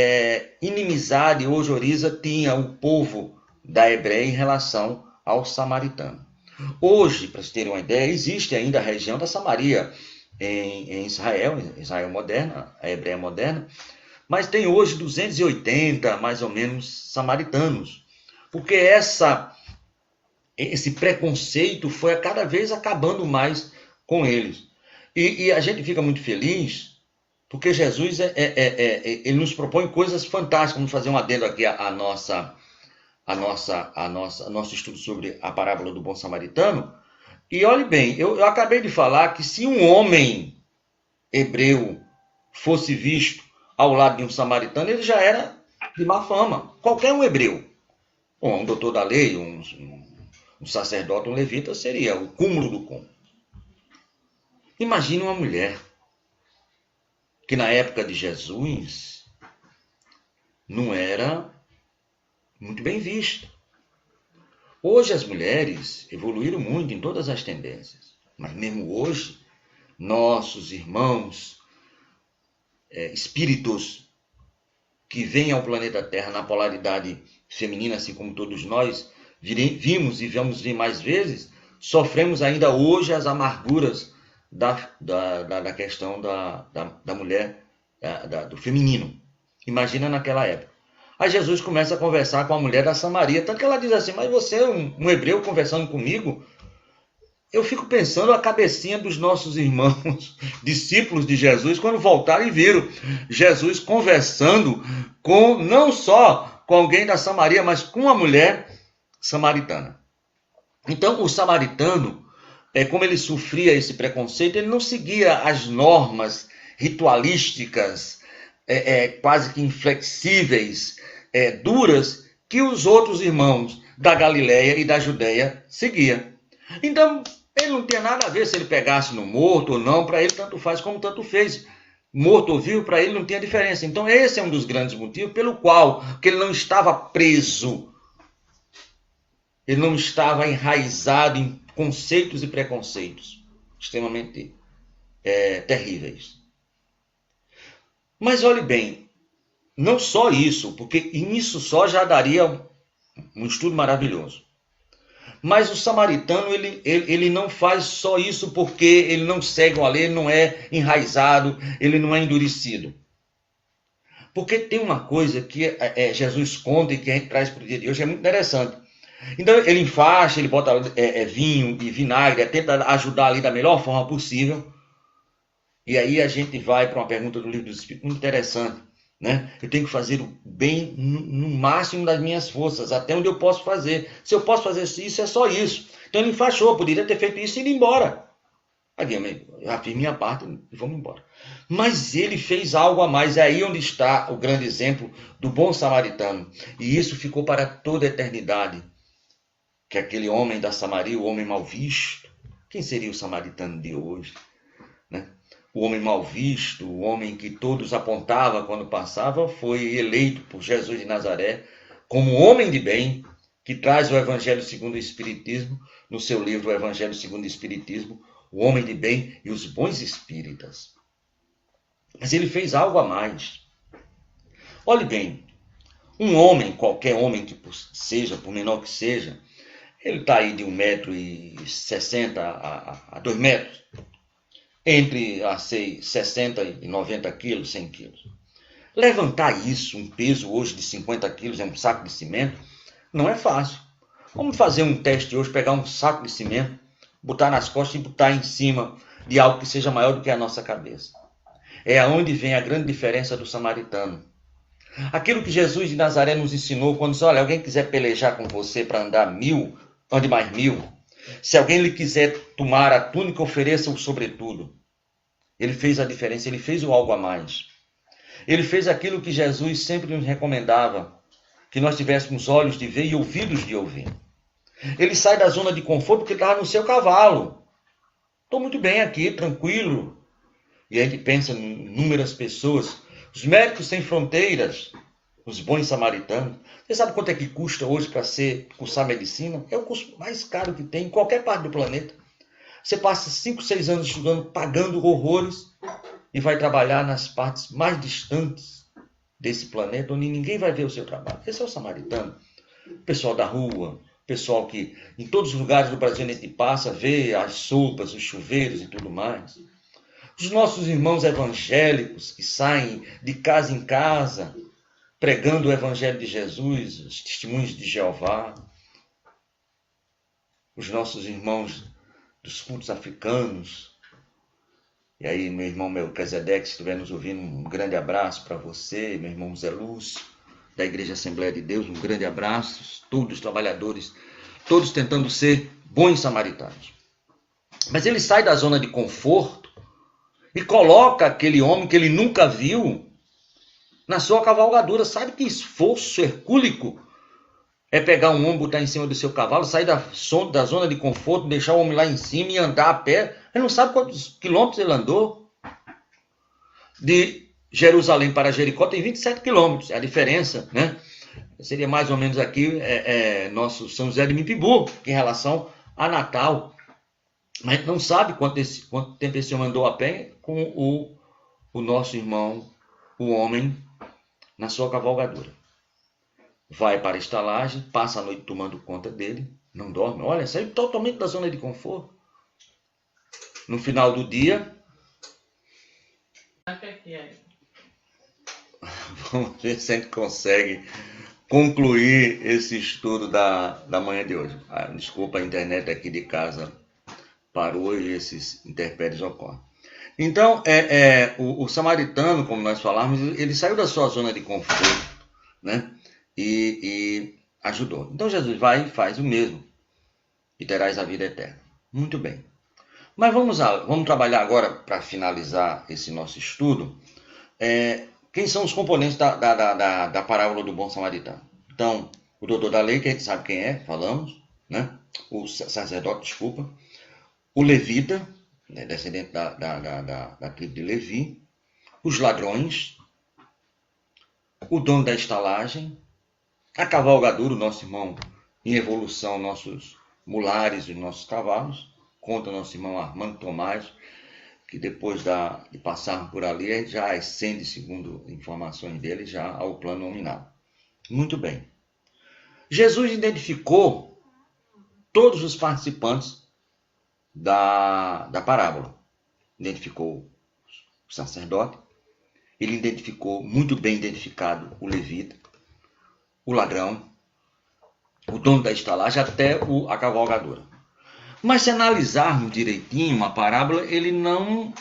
inimizade ou ojeriza tinha o povo da Hebreia em relação ao samaritano. Hoje, para vocês terem uma ideia, existe ainda a região da Samaria em Israel moderna, a Hebreia moderna, mas tem hoje 280, mais ou menos, samaritanos, porque esse preconceito foi a cada vez acabando mais com eles. E a gente fica muito feliz, porque Jesus ele nos propõe coisas fantásticas. Vamos fazer um adendo aqui a nosso estudo sobre a parábola do bom samaritano. E olhe bem, eu acabei de falar que se um homem hebreu fosse visto ao lado de um samaritano, ele já era de má fama. Qualquer um hebreu, ou um doutor da lei, um sacerdote, um levita, seria o cúmulo do cúmulo. Imagine uma mulher que na época de Jesus não era muito bem vista. Hoje as mulheres evoluíram muito em todas as tendências, mas mesmo hoje, nossos irmãos, espíritos que vêm ao planeta Terra na polaridade feminina, assim como todos nós vimos e vamos ver mais vezes, sofremos ainda hoje as amarguras da questão da mulher, do feminino. Imagina naquela época. Aí Jesus começa a conversar com a mulher da Samaria, tanto que ela diz assim, mas você é um hebreu conversando comigo? Eu fico pensando a cabecinha dos nossos irmãos, discípulos de Jesus, quando voltaram e viram Jesus conversando não só com alguém da Samaria, mas com uma mulher samaritana. Então, o samaritano, como ele sofria esse preconceito, ele não seguia as normas ritualísticas, quase que inflexíveis, duras, que os outros irmãos da Galileia e da Judéia seguiam. Então, Ele não tinha nada a ver se ele pegasse no morto ou não, para ele tanto faz como tanto fez. Morto ou vivo, para ele não tinha diferença. Então esse é um dos grandes motivos pelo qual que ele não estava preso. Ele não estava enraizado em conceitos e preconceitos extremamente terríveis. Mas olhe bem, não só isso, porque isso só já daria um estudo maravilhoso. Mas o samaritano, ele não faz só isso porque ele não segue a lei, ele não é enraizado, ele não é endurecido. Porque tem uma coisa que Jesus conta e que a gente traz para o dia de hoje, é muito interessante. Então ele enfaixa, ele bota vinho e vinagre, tenta ajudar ali da melhor forma possível. E aí a gente vai para uma pergunta do Livro dos Espíritos muito interessante. Né? Eu tenho que fazer o bem no máximo das minhas forças, até onde eu posso fazer. Se eu posso fazer isso, é só isso. Então ele enfaixou, poderia ter feito isso e ir embora. Já fiz minha parte e vamos embora. Mas ele fez algo a mais. É aí onde está o grande exemplo do bom samaritano. E isso ficou para toda a eternidade. Que aquele homem da Samaria, o homem mal visto, quem seria o samaritano de hoje? Né? O homem mal visto, o homem que todos apontavam quando passava, foi eleito por Jesus de Nazaré como homem de bem, que traz o Evangelho segundo o Espiritismo, no seu livro O Evangelho segundo o Espiritismo, o homem de bem e os bons espíritas. Mas ele fez algo a mais. Olhe bem, um homem, qualquer homem que seja, por menor que seja, ele está aí de 1,60 m a 2 metros. Entre 60 e 90 quilos, 100 quilos. Levantar isso, um peso hoje de 50 quilos, é um saco de cimento, não é fácil. Vamos fazer um teste hoje, pegar um saco de cimento, botar nas costas e botar em cima de algo que seja maior do que a nossa cabeça. É aonde vem a grande diferença do samaritano. Aquilo que Jesus de Nazaré nos ensinou, quando diz, olha, alguém quiser pelejar com você para andar 1000, ande mais 1000. Se alguém lhe quiser tomar a túnica, ofereça o sobretudo. Ele fez a diferença, ele fez o algo a mais. Ele fez aquilo que Jesus sempre nos recomendava, que nós tivéssemos olhos de ver e ouvidos de ouvir. Ele sai da zona de conforto porque ele estava no seu cavalo. Estou muito bem aqui, tranquilo. E a gente pensa em inúmeras pessoas, os médicos sem fronteiras, os bons samaritanos. Você sabe quanto é que custa hoje para cursar medicina? É o curso mais caro que tem em qualquer parte do planeta. Você passa 5, 6 anos estudando, pagando horrores e vai trabalhar nas partes mais distantes desse planeta, onde ninguém vai ver o seu trabalho. Esse é o samaritano. O pessoal da rua, o pessoal que em todos os lugares do Brasil a gente passa, vê as sopas, os chuveiros e tudo mais. Os nossos irmãos evangélicos que saem de casa em casa, pregando o Evangelho de Jesus, os testemunhos de Jeová. Os nossos irmãos dos cultos africanos. E aí, meu irmão Melquisedeque, se estiver nos ouvindo, um grande abraço para você, meu irmão Zé Lúcio, da Igreja Assembleia de Deus, um grande abraço, todos os trabalhadores, todos tentando ser bons samaritanos. Mas ele sai da zona de conforto e coloca aquele homem que ele nunca viu na sua cavalgadura. Sabe que esforço hercúlico é pegar um homem, botar em cima do seu cavalo, sair da zona de conforto, deixar o homem lá em cima e andar a pé. Ele não sabe quantos quilômetros ele andou. De Jerusalém para Jericó tem 27 quilômetros, é a diferença, né? Seria mais ou menos aqui nosso São José de Mipibu, em relação a Natal. Mas a gente não sabe quanto tempo esse homem andou a pé com o nosso irmão, o homem, na sua cavalgadura. Vai para a estalagem, passa a noite tomando conta dele, não dorme. Olha, saiu totalmente da zona de conforto. No final do dia, vamos ver se a gente consegue concluir esse estudo da manhã de hoje. Desculpa, a internet aqui de casa parou e esses intempéries ocorrem. Então, o samaritano, como nós falamos, ele saiu da sua zona de conforto, né? E ajudou. Então Jesus vai e faz o mesmo. E terás a vida eterna. Muito bem. Mas vamos trabalhar agora, para finalizar esse nosso estudo, quem são os componentes da parábola do bom samaritano. Então, o doutor da lei, que a gente sabe quem é, falamos, né? O sacerdote, desculpa. o levita, né, descendente da tribo de Levi, os ladrões, o dono da estalagem, a cavalgadura, o nosso irmão em evolução, nossos mulares e nossos cavalos, conta o nosso irmão Armando Tomás, que depois de passarmos por ali, ele já ascende, segundo informações dele, já ao plano nominal. Muito bem. Jesus identificou todos os participantes da parábola. Identificou o sacerdote, ele identificou, muito bem identificado, o levita, o ladrão, o dono da estalagem, até a cavalgadora. Mas se analisarmos direitinho a parábola, ele não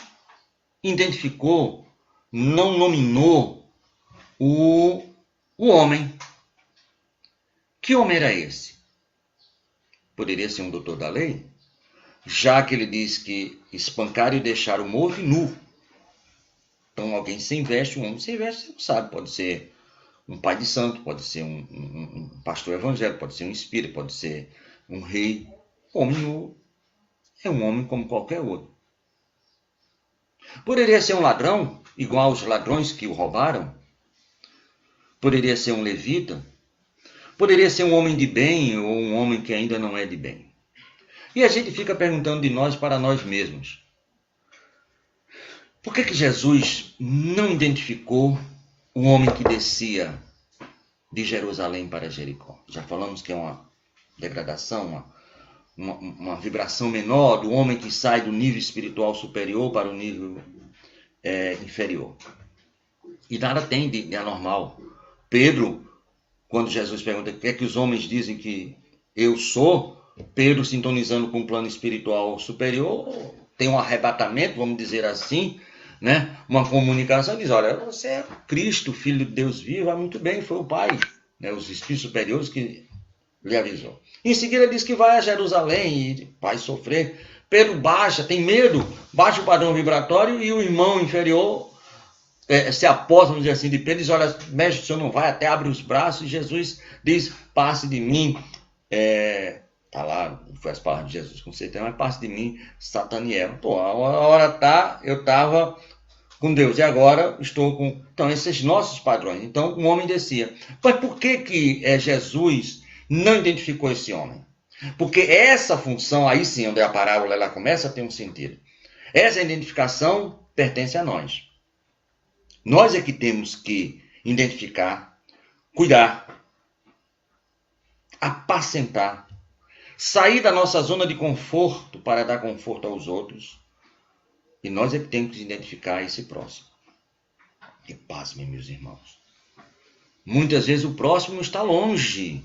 identificou, não nominou o homem. Que homem era esse? Poderia ser um doutor da lei? Já que ele diz que espancaram e deixaram o morto e nu. Então alguém sem veste, um homem sem veste, você não sabe, pode ser um pai de santo, pode ser um pastor evangélico, pode ser um espírito, pode ser um rei. Homem nu é um homem como qualquer outro. Poderia ser um ladrão, igual aos ladrões que o roubaram. Poderia ser um levita. Poderia ser um homem de bem ou um homem que ainda não é de bem. E a gente fica perguntando de nós para nós mesmos. Por que Jesus não identificou o homem que descia de Jerusalém para Jericó? Já falamos que é uma degradação, uma vibração menor do homem que sai do nível espiritual superior para o nível inferior. E nada tem de anormal. Pedro, quando Jesus pergunta o que é que os homens dizem que eu sou, Pedro, sintonizando com o plano espiritual superior, tem um arrebatamento, vamos dizer assim, né? Uma comunicação, diz, olha, você é Cristo, Filho de Deus vivo, muito bem, foi o Pai, né? Os espíritos superiores que lhe avisou. Em seguida diz que vai a Jerusalém e vai sofrer. Pedro baixa, tem medo, baixa o padrão vibratório e o irmão inferior se aposta, vamos dizer assim, de Pedro, diz, olha, mestre, o senhor não vai, até abre os braços, e Jesus diz, passe de mim, tá lá, foi as palavras de Jesus com certeza, mas passe de mim, Sataniel. Pô, a hora tá, eu estava com Deus, e agora estou com... Então, esses nossos padrões. Então, o homem descia. Mas por que Jesus não identificou esse homem? Porque essa função, aí sim, onde a parábola ela começa a ter um sentido. Essa identificação pertence a nós. Nós é que temos que identificar, cuidar, apacentar, sair da nossa zona de conforto para dar conforto aos outros. E nós é que temos que identificar esse próximo. E pasmem, meus irmãos. Muitas vezes o próximo está longe,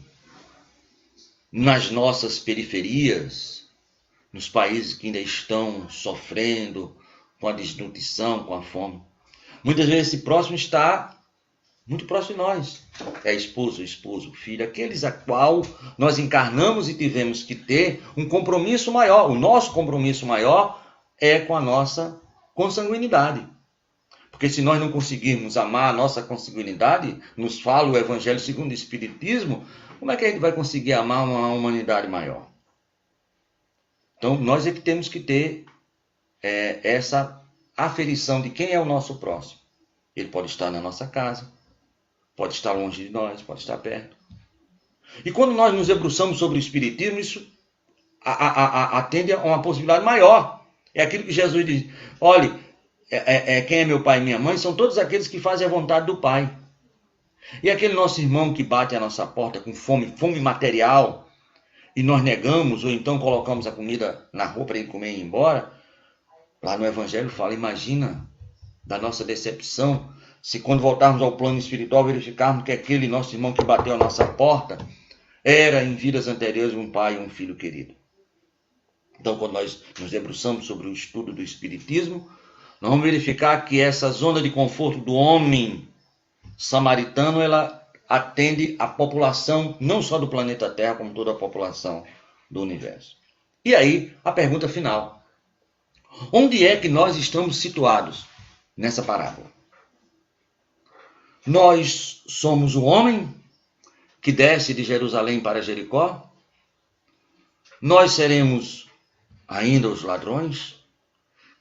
nas nossas periferias, nos países que ainda estão sofrendo com a desnutrição, com a fome. Muitas vezes esse próximo está muito próximo de nós. É esposo, filho, aqueles a qual nós encarnamos e tivemos que ter um compromisso maior. O nosso compromisso maior é com a nossa consanguinidade. Porque se nós não conseguirmos amar a nossa consanguinidade, nos fala o Evangelho segundo o Espiritismo, como é que a gente vai conseguir amar uma humanidade maior? Então, nós é que temos que ter essa aferição de quem é o nosso próximo. Ele pode estar na nossa casa, pode estar longe de nós, pode estar perto. E quando nós nos debruçamos sobre o Espiritismo, isso atende a uma possibilidade maior. É aquilo que Jesus diz, olhe, quem é meu pai e minha mãe são todos aqueles que fazem a vontade do Pai. E aquele nosso irmão que bate à nossa porta com fome material, e nós negamos, ou então colocamos a comida na rua para ele comer e ir embora, lá no Evangelho fala, imagina da nossa decepção, se quando voltarmos ao plano espiritual verificarmos que aquele nosso irmão que bateu à nossa porta era em vidas anteriores um pai e um filho querido. Então, quando nós nos debruçamos sobre o estudo do Espiritismo, nós vamos verificar que essa zona de conforto do homem samaritano, ela atende a população, não só do planeta Terra, como toda a população do universo. E aí, a pergunta final. Onde é que nós estamos situados nessa parábola? Nós somos o homem que desce de Jerusalém para Jericó? Nós seremos ainda os ladrões,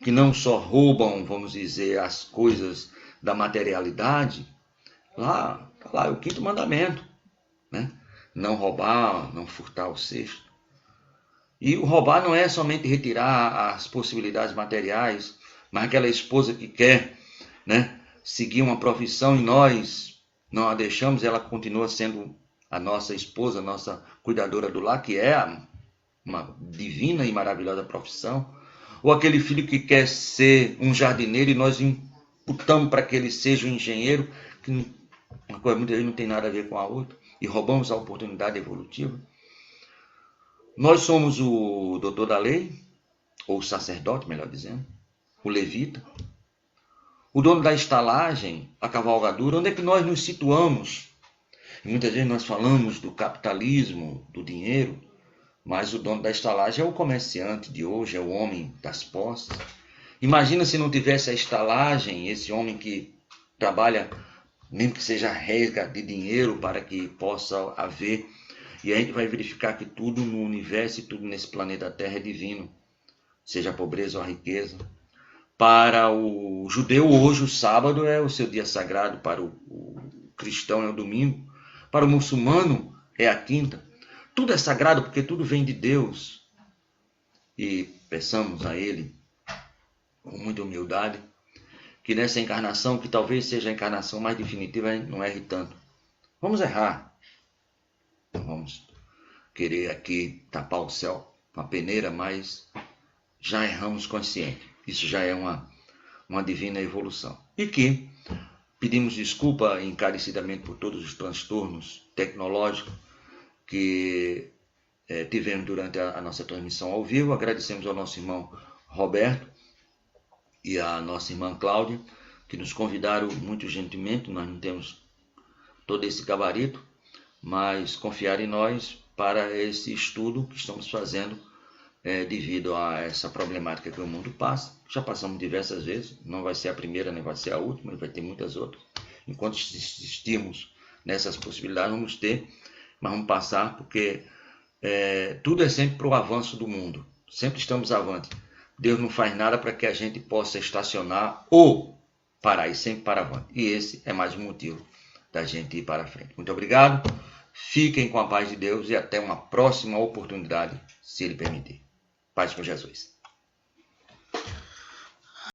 que não só roubam, vamos dizer, as coisas da materialidade. Lá é o 5º mandamento, né? Não roubar, não furtar o cesto. E o roubar não é somente retirar as possibilidades materiais, mas aquela esposa que quer, né, seguir uma profissão e nós não a deixamos, ela continua sendo a nossa esposa, a nossa cuidadora do lar, que é uma divina e maravilhosa profissão. Ou aquele filho que quer ser um jardineiro e nós imputamos para que ele seja um engenheiro, que uma coisa muitas vezes não tem nada a ver com a outra, e roubamos a oportunidade evolutiva. Nós somos o doutor da lei, ou o sacerdote, melhor dizendo, o levita, o dono da estalagem, a cavalgadura. Onde é que nós nos situamos? E muitas vezes nós falamos do capitalismo, do dinheiro, mas o dono da estalagem é o comerciante de hoje, é o homem das posses. Imagina se não tivesse a estalagem, esse homem que trabalha, mesmo que seja resga de dinheiro para que possa haver. E a gente vai verificar que tudo no universo e tudo nesse planeta Terra é divino, seja a pobreza ou a riqueza. Para o judeu, hoje o sábado é o seu dia sagrado, para o cristão é o domingo, para o muçulmano é a quinta. Tudo é sagrado porque tudo vem de Deus. E peçamos a Ele, com muita humildade, que nessa encarnação, que talvez seja a encarnação mais definitiva, não erre tanto. Vamos errar. Não vamos querer aqui tapar o céu com a peneira, mas já erramos consciente. Isso já é uma divina evolução. E que pedimos desculpa encarecidamente por todos os transtornos tecnológicos que tivemos durante a nossa transmissão ao vivo. Agradecemos ao nosso irmão Roberto e à nossa irmã Cláudia, que nos convidaram muito gentilmente. Nós não temos todo esse gabarito, mas confiar em nós para esse estudo que estamos fazendo devido a essa problemática que o mundo passa. Já passamos diversas vezes, não vai ser a primeira nem vai ser a última, vai ter muitas outras. Enquanto existirmos nessas possibilidades, vamos ter, mas vamos passar, porque tudo é sempre para o avanço do mundo. Sempre estamos avante. Deus não faz nada para que a gente possa estacionar ou parar, e sempre para avante. E esse é mais um motivo da gente ir para frente. Muito obrigado, fiquem com a paz de Deus e até uma próxima oportunidade, se Ele permitir. Paz com Jesus.